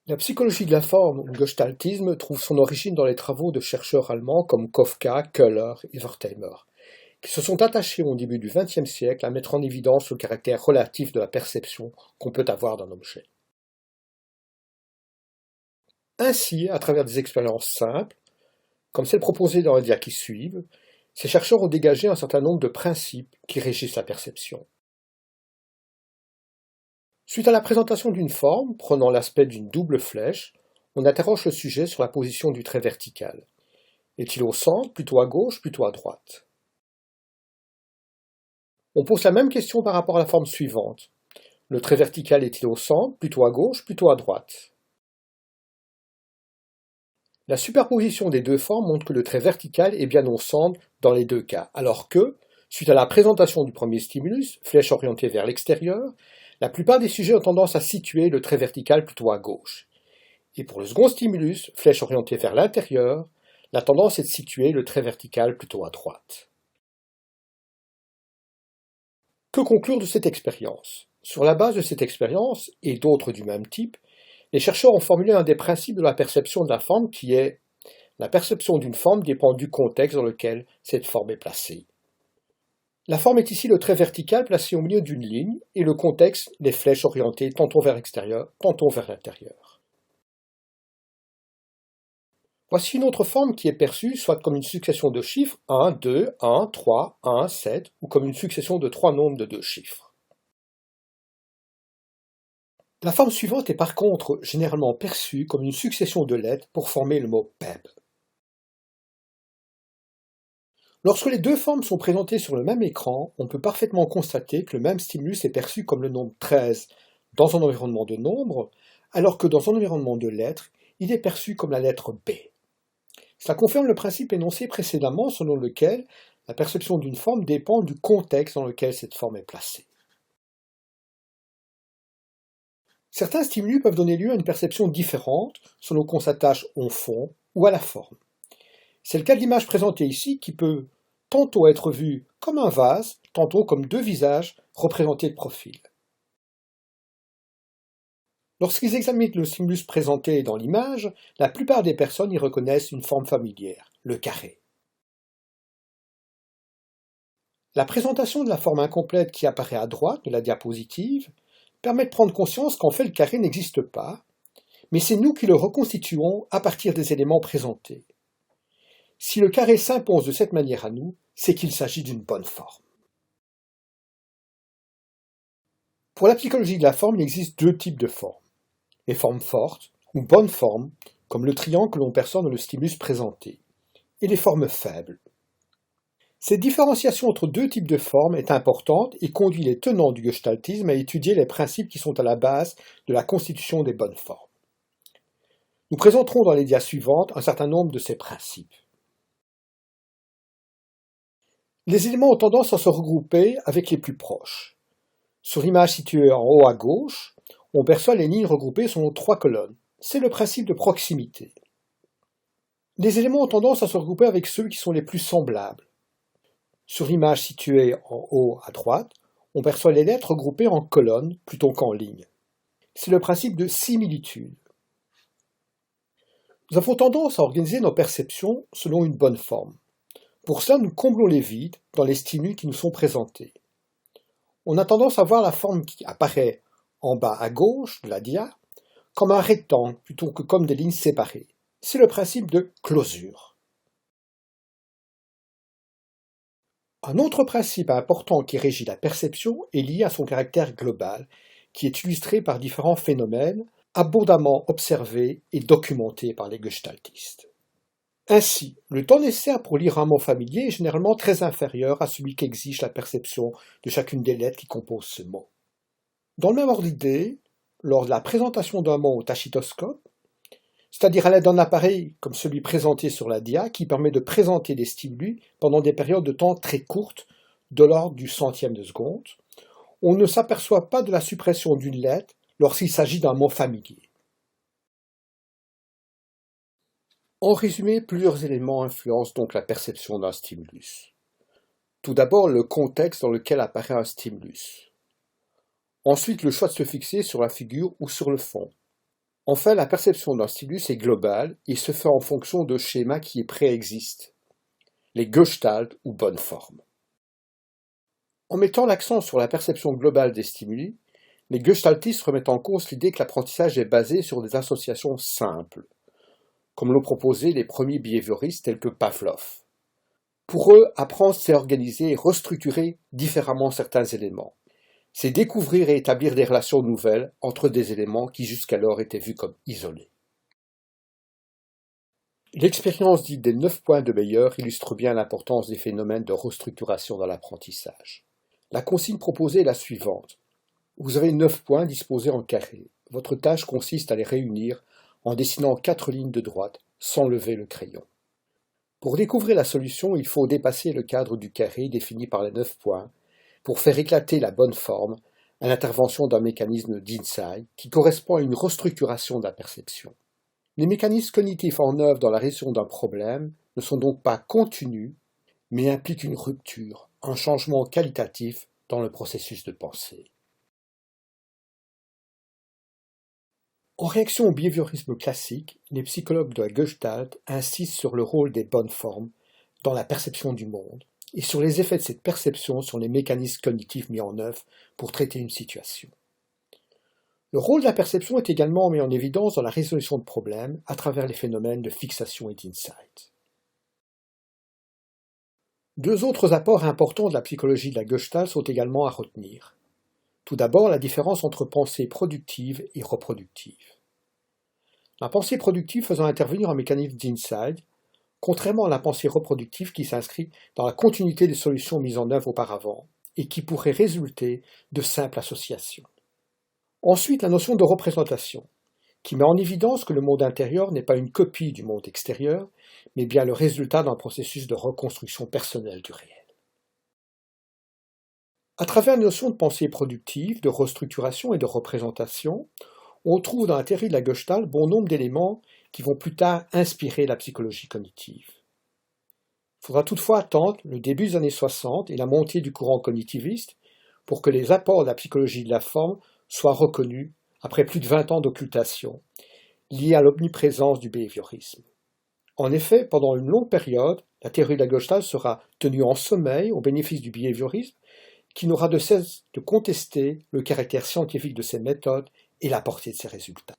La psychologie de la forme, ou le gestaltisme, trouve son origine dans les travaux de chercheurs allemands comme Kafka, Köhler et Wertheimer, qui se sont attachés au début du XXe siècle à mettre en évidence le caractère relatif de la perception qu'on peut avoir d'un objet. Ainsi, à travers des expériences simples, comme celles proposées dans les dias qui suivent, ces chercheurs ont dégagé un certain nombre de principes qui régissent la perception. Suite à la présentation d'une forme prenant l'aspect d'une double flèche, on interroge le sujet sur la position du trait vertical. Est-il au centre, plutôt à gauche, plutôt à droite? On pose la même question par rapport à la forme suivante. Le trait vertical est-il au centre, plutôt à gauche, plutôt à droite? La superposition des deux formes montre que le trait vertical est bien au centre dans les deux cas, alors que, suite à la présentation du premier stimulus, flèche orientée vers l'extérieur, la plupart des sujets ont tendance à situer le trait vertical plutôt à gauche. Et pour le second stimulus, flèche orientée vers l'intérieur, la tendance est de situer le trait vertical plutôt à droite. Que conclure de cette expérience? Sur la base de cette expérience, et d'autres du même type, les chercheurs ont formulé un des principes de la perception de la forme qui est la perception d'une forme dépend du contexte dans lequel cette forme est placée. La forme est ici le trait vertical placé au milieu d'une ligne et le contexte, les flèches orientées tantôt vers l'extérieur, tantôt vers l'intérieur. Voici une autre forme qui est perçue soit comme une succession de chiffres 1, 2, 1, 3, 1, 7 ou comme une succession de trois nombres de deux chiffres. La forme suivante est par contre généralement perçue comme une succession de lettres pour former le mot PEB. Lorsque les deux formes sont présentées sur le même écran, on peut parfaitement constater que le même stimulus est perçu comme le nombre 13 dans un environnement de nombres, alors que dans un environnement de lettres, il est perçu comme la lettre B. Cela confirme le principe énoncé précédemment selon lequel la perception d'une forme dépend du contexte dans lequel cette forme est placée. Certains stimulus peuvent donner lieu à une perception différente selon qu'on s'attache au fond ou à la forme. C'est le cas de l'image présentée ici qui peut tantôt être vue comme un vase, tantôt comme deux visages représentés de profil. Lorsqu'ils examinent le stimulus présenté dans l'image, la plupart des personnes y reconnaissent une forme familière, le carré. La présentation de la forme incomplète qui apparaît à droite de la diapositive permet de prendre conscience qu'en fait le carré n'existe pas, mais c'est nous qui le reconstituons à partir des éléments présentés. Si le carré s'impose de cette manière à nous, c'est qu'il s'agit d'une bonne forme. Pour la psychologie de la forme, il existe deux types de formes. Les formes fortes, ou bonnes formes, comme le triangle que l'on perçoit dans le stimulus présenté, et les formes faibles. Cette différenciation entre deux types de formes est importante et conduit les tenants du gestaltisme à étudier les principes qui sont à la base de la constitution des bonnes formes. Nous présenterons dans les dias suivantes un certain nombre de ces principes. Les éléments ont tendance à se regrouper avec les plus proches. Sur l'image située en haut à gauche, on perçoit les lignes regroupées selon trois colonnes. C'est le principe de proximité. Les éléments ont tendance à se regrouper avec ceux qui sont les plus semblables. Sur l'image située en haut à droite, on perçoit les lettres regroupées en colonnes plutôt qu'en lignes. C'est le principe de similitude. Nous avons tendance à organiser nos perceptions selon une bonne forme. Pour cela, nous comblons les vides dans les stimuli qui nous sont présentés. On a tendance à voir la forme qui apparaît en bas à gauche de la dia comme un rectangle plutôt que comme des lignes séparées. C'est le principe de closure. Un autre principe important qui régit la perception est lié à son caractère global, qui est illustré par différents phénomènes abondamment observés et documentés par les gestaltistes. Ainsi, le temps nécessaire pour lire un mot familier est généralement très inférieur à celui qu'exige la perception de chacune des lettres qui composent ce mot. Dans le même ordre d'idée, lors de la présentation d'un mot au tachytoscope, c'est-à-dire à l'aide d'un appareil comme celui présenté sur la dia qui permet de présenter des stimuli pendant des périodes de temps très courtes, de l'ordre du centième de seconde, on ne s'aperçoit pas de la suppression d'une lettre lorsqu'il s'agit d'un mot familier. En résumé, plusieurs éléments influencent donc la perception d'un stimulus. Tout d'abord, le contexte dans lequel apparaît un stimulus. Ensuite, le choix de se fixer sur la figure ou sur le fond. Enfin, la perception d'un stimulus est globale et se fait en fonction de schémas qui préexistent, les Gestalt ou bonnes formes. En mettant l'accent sur la perception globale des stimuli, les gestaltistes remettent en cause l'idée que l'apprentissage est basé sur des associations simples, comme l'ont proposé les premiers behavioristes tels que Pavlov. Pour eux, apprendre, c'est organiser et restructurer différemment certains éléments. C'est découvrir et établir des relations nouvelles entre des éléments qui jusqu'alors étaient vus comme isolés. L'expérience dite des 9 points de Meyer illustre bien l'importance des phénomènes de restructuration dans l'apprentissage. La consigne proposée est la suivante. Vous avez 9 points disposés en carré. Votre tâche consiste à les réunir en dessinant 4 lignes de droite sans lever le crayon. Pour découvrir la solution, il faut dépasser le cadre du carré défini par les 9 points pour faire éclater la bonne forme à l'intervention d'un mécanisme d'insight qui correspond à une restructuration de la perception. Les mécanismes cognitifs en œuvre dans la résolution d'un problème ne sont donc pas continus, mais impliquent une rupture, un changement qualitatif dans le processus de pensée. En réaction au behaviorisme classique, les psychologues de la Gestalt insistent sur le rôle des bonnes formes dans la perception du monde et sur les effets de cette perception sur les mécanismes cognitifs mis en œuvre pour traiter une situation. Le rôle de la perception est également mis en évidence dans la résolution de problèmes à travers les phénomènes de fixation et d'insight. Deux autres apports importants de la psychologie de la Gestalt sont également à retenir. Tout d'abord, la différence entre pensée productive et reproductive. La pensée productive faisant intervenir un mécanisme d'insight, contrairement à la pensée reproductive qui s'inscrit dans la continuité des solutions mises en œuvre auparavant et qui pourrait résulter de simples associations. Ensuite, la notion de représentation, qui met en évidence que le monde intérieur n'est pas une copie du monde extérieur, mais bien le résultat d'un processus de reconstruction personnelle du réel. À travers la notion de pensée productive, de restructuration et de représentation, on trouve dans la théorie de la Gestalt bon nombre d'éléments qui vont plus tard inspirer la psychologie cognitive. Il faudra toutefois attendre le début des années 60 et la montée du courant cognitiviste pour que les apports de la psychologie de la forme soient reconnus après plus de 20 ans d'occultation, liés à l'omniprésence du behaviorisme. En effet, pendant une longue période, la théorie de la Gestalt sera tenue en sommeil au bénéfice du behaviorisme, qui n'aura de cesse de contester le caractère scientifique de ses méthodes et la portée de ses résultats.